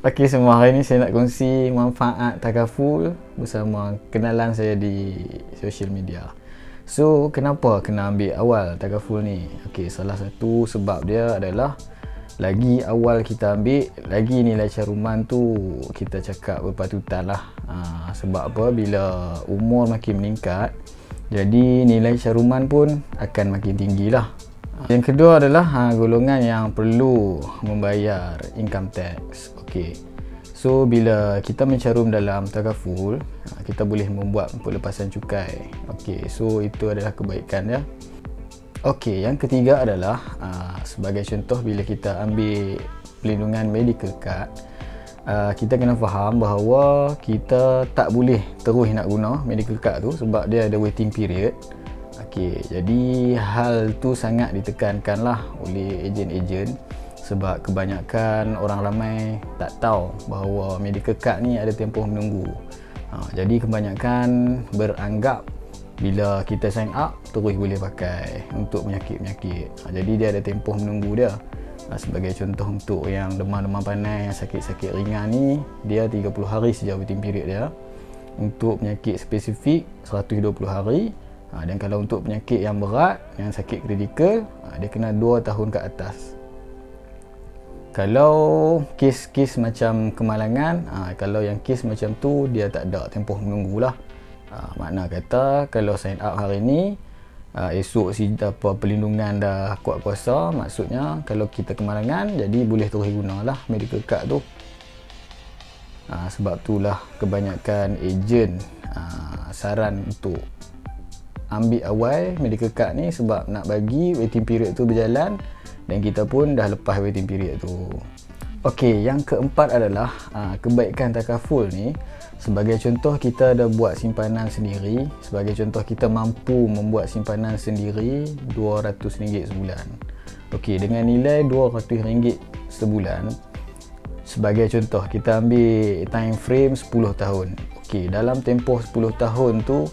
Okey semua, hari ni saya nak kongsi manfaat takaful bersama kenalan saya di social media. So, kenapa kena ambil awal takaful ni? Okey, salah satu sebab dia adalah lagi awal kita ambil, lagi nilai caruman tu kita cakap berpatutan lah. Sebab apa? Bila umur makin meningkat, jadi nilai caruman pun akan makin tinggi lah. Yang kedua adalah golongan yang perlu membayar income tax. Okey. So bila kita mencarum dalam takaful, kita boleh membuat pelepasan cukai. Okey, so itu adalah kebaikan dia. Okey, yang ketiga adalah sebagai contoh bila kita ambil pelindungan medical card, kita kena faham bahawa kita tak boleh terus nak guna medical card tu sebab dia ada waiting period. Okey, jadi hal tu sangat ditekankan lah oleh ejen-ejen sebab kebanyakan orang ramai tak tahu bahawa medical card ni ada tempoh menunggu. Jadi kebanyakan beranggap bila kita sign up terus boleh pakai untuk penyakit-penyakit. Jadi dia ada tempoh menunggu dia. Sebagai contoh untuk yang demam-demam panas, yang sakit-sakit ringan ni, dia 30 hari saja waiting period dia. Untuk penyakit spesifik 120 hari. Dan kalau untuk penyakit yang berat, yang sakit kritikal, dia kena 2 tahun ke atas. Kalau kes-kes macam kemalangan, kalau yang kes macam tu dia tak ada tempoh menunggulah. Makna kata kalau sign up hari ni, esok perlindungan dah kuat kuasa, maksudnya kalau kita kemalangan, jadi boleh terus gunalah medical card tu. Sebab itulah kebanyakan ejen saran untuk ambil awal medical card ni sebab nak bagi waiting period tu berjalan dan kita pun dah lepas waiting period tu. Okey, yang keempat adalah kebaikan takaful ni. Sebagai contoh, kita ada buat simpanan sendiri. Sebagai contoh, kita mampu membuat simpanan sendiri RM200 sebulan. Okey, dengan nilai RM200 sebulan, sebagai contoh, kita ambil time frame 10 tahun. Okey, dalam tempoh 10 tahun tu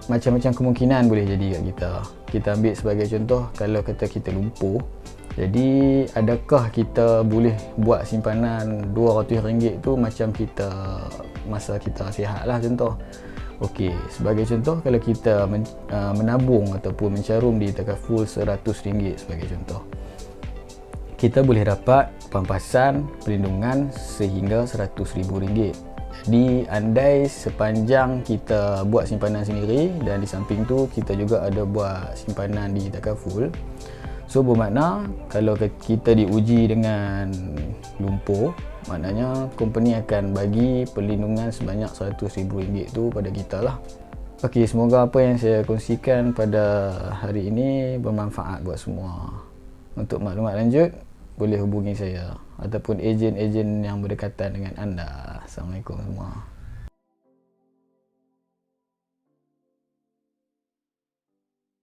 macam-macam kemungkinan boleh jadi kat kita. Kita ambil sebagai contoh, kalau kata kita lumpuh, jadi adakah kita boleh buat simpanan RM200 tu macam kita masa kita sihat lah contoh. Okey, sebagai contoh, kalau kita menabung ataupun mencarum di takaful RM100 sebagai contoh, kita boleh dapat pampasan perlindungan sehingga RM100,000. Jadi andai sepanjang kita buat simpanan sendiri dan di samping tu kita juga ada buat simpanan di takaful, so bermakna kalau kita diuji dengan lumpuh, maknanya company akan bagi perlindungan sebanyak RM100,000 tu pada kita lah. Okey, semoga apa yang saya kongsikan pada hari ini bermanfaat buat semua. Untuk maklumat lanjut, boleh hubungi saya ataupun ejen-ejen yang berdekatan dengan anda. Assalamualaikum semua.